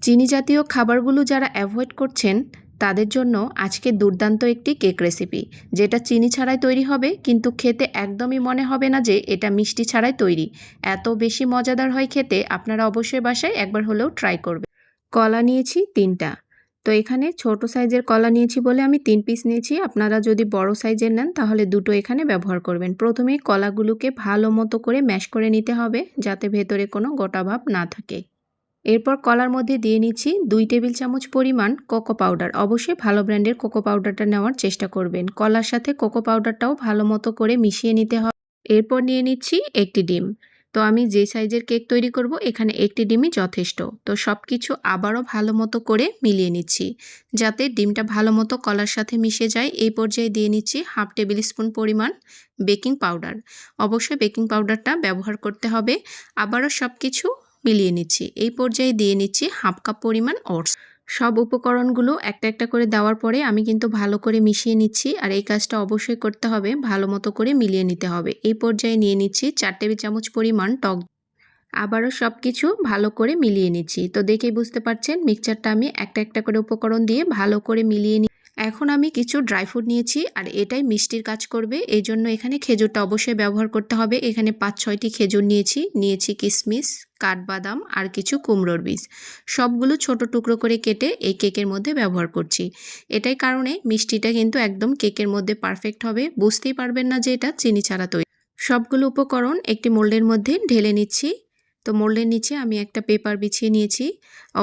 চিনি জাতীয় খাবারগুলো যারা অ্যাভয়েড করছেন তাদের জন্য আজকে দুর্দান্ত একটি কেক রেসিপি, যেটা চিনি ছাড়াই তৈরি হবে কিন্তু খেতে একদমই মনে হবে না যে এটা মিষ্টি ছাড়াই তৈরি। এত বেশি মজাদার হয় খেতে, আপনারা অবশ্যই বাসায় একবার হলেও ট্রাই করবেন। কলা নিয়েছি ৩টা। তো এখানে ছোট সাইজের কলা নিয়েছি বলে আমি ৩ পিস নিয়েছি। আপনারা যদি বড় সাইজের নেন তাহলে ২ টো এখানে ব্যবহার করবেন। প্রথমেই কলাগুলোকে ভালো মতো করে ম্যাশ করে নিতে হবে যাতে ভেতরে কোনো গোটা ভাব না থাকে। এরপর কলার মধ্যে দিয়ে নিচ্ছি ২ টেবিল চামচ পরিমাণ কোকো পাউডার। অবশ্যই ভালো ব্র্যান্ডের কোকো পাউডারটা নেওয়ার চেষ্টা করবেন। কলার সাথে কোকো পাউডারটাও ভালো মতো করে মিশিয়ে নিতে হবে। এরপর নিয়ে নিচ্ছি ১টি ডিম। তো আমি যে সাইজের কেক তৈরি করব এখানে ১টি ডিমই যথেষ্ট। তো সব কিছু আবারও ভালো মতো করে মিলিয়ে নিচ্ছি যাতে ডিমটা ভালো মতো কলার সাথে মিশে যায়। এই পর্যায়ে দিয়ে নিচ্ছি 1/2 টেবিল স্পুন পরিমাণ বেকিং পাউডার। অবশ্যই বেকিং পাউডারটা ব্যবহার করতে হবে। আবারও সব কিছু মিলিয়ে নিচ্ছি। এই পর্যায়ে দিয়ে নিচ্ছি 1/2 কাপ পরিমাণ ওটস। সব উপকরণগুলো একটা একটা করে দেওয়ার পরে আমি কিন্তু ভালো করে মিশিয়ে নিচ্ছি, আর এই কাজটা অবশ্যই করতে হবে, ভালো মতো করে মিলিয়ে নিতে হবে। এই পর্যায়ে নিয়ে নিচ্ছি 4 টেবিল চামচ পরিমাণ টক। আবারও সব কিছু ভালো করে মিলিয়ে নিচ্ছি। তো দেখেই বুঝতে পারছেন মিক্সচারটা আমি একটা একটা করে উপকরণ দিয়ে ভালো করে মিলিয়ে এখন আমি কিছু ড্রাই ফ্রুট নিয়েছি, আর এটাই মিষ্টির কাজ করবে। এই জন্য এখানে খেজুরটা অবশ্যই ব্যবহার করতে হবে। এখানে 5-6টি খেজুর নিয়েছি কিশমিশ, কাঠবাদাম আর কিছু কুমড়োর বীজ। সবগুলো ছোট টুকরো করে কেটে এই কেকের মধ্যে ব্যবহার করছি। এটাই কারণে মিষ্টিটা কিন্তু একদম কেকের মধ্যে পারফেক্ট হবে, বুঝতেই পারবেন না যে এটা চিনি ছাড়া তৈরি। সবগুলো উপকরণ একটি মোল্ডের মধ্যে ঢেলে নিচ্ছি। তো মোল্ডের নিচে আমি একটা পেপার বিছিয়ে নিয়েছি।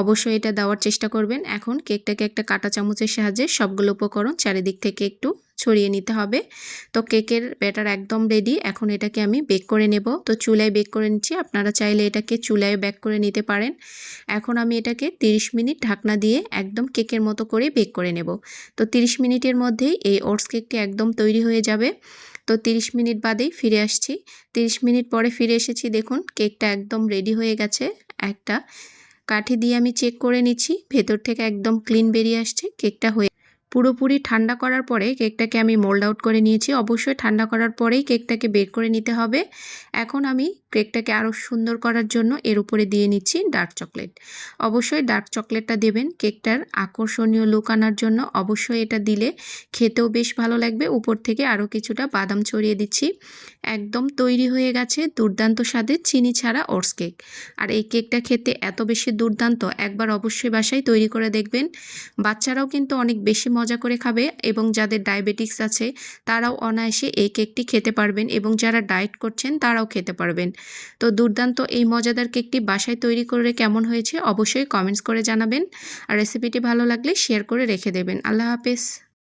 অবশ্যই এটা দেওয়ার চেষ্টা করবেন। এখন কেকটাকে একটা কাঁটা চামচের সাহায্যে সবগুলো উপকরণ চারিদিক থেকে একটু ছড়িয়ে নিতে হবে। তো কেকের ব্যাটার একদম রেডি। এখন এটাকে আমি বেক করে নেব। তো চুলায় বেক করে নিচ্ছি। আপনারা চাইলে এটাকে চুলায় বেক করে নিতে পারেন। এখন আমি এটাকে 30 মিনিট ঢাকনা দিয়ে একদম কেকের মতো করে বেক করে নেব। তো 30 মিনিটের মধ্যেই এই ওটস কেকটি একদম তৈরি হয়ে যাবে। তো 30 মিনিট বাদেই ফিরে আসছি। 30 মিনিট পরে ফিরে এসেছি, দেখুন কেকটা একদম রেডি হয়ে গেছে। একটা কাঠি দিয়ে আমি চেক করে নিচ্ছি, ভেতর থেকে একদম ক্লিন বেরিয়ে আসছে কেকটা হয়ে। পুরোপুরি ঠান্ডা করার পরে কেকটাকে আমি মোল্ড আউট করে নিয়েছি। অবশ্যই ঠান্ডা করার পরেই কেকটাকে বের করে নিতে হবে। এখন আমি কেকটাকে আরও সুন্দর করার জন্য এর উপরে দিয়ে নিচ্ছি ডার্ক চকলেট। অবশ্যই ডার্ক চকলেটটা দেবেন কেকটার আকর্ষণীয় লুক আনার জন্য। অবশ্যই এটা দিলে খেতেও বেশ ভালো লাগবে। উপর থেকে আরও কিছুটা বাদাম ছড়িয়ে দিচ্ছি। একদম তৈরি হয়ে গেছে দুর্দান্ত স্বাদের চিনি ছাড়া ওটস কেক। আর এই কেকটা খেতে এত বেশি দুর্দান্ত, একবার অবশ্যই বাসায় তৈরি করে দেখবেন। বাচ্চারাও কিন্তু অনেক বেশি মজা করে খাবে, এবং যাদের ডায়াবেটিক্স আছে তারাও অনায়াসে এই কেকটি খেতে পারবেন, এবং যারা ডায়েট করছেন তারাও খেতে পারবেন। তো দুর্দান্ত এই মজাদার কেকটি বাসায় তৈরি করে কেমন হয়েছে অবশ্যই কমেন্টস করে জানাবেন। আর রেসিপিটি ভালো লাগলে শেয়ার করে রেখে দেবেন। আল্লাহ হাফেজ।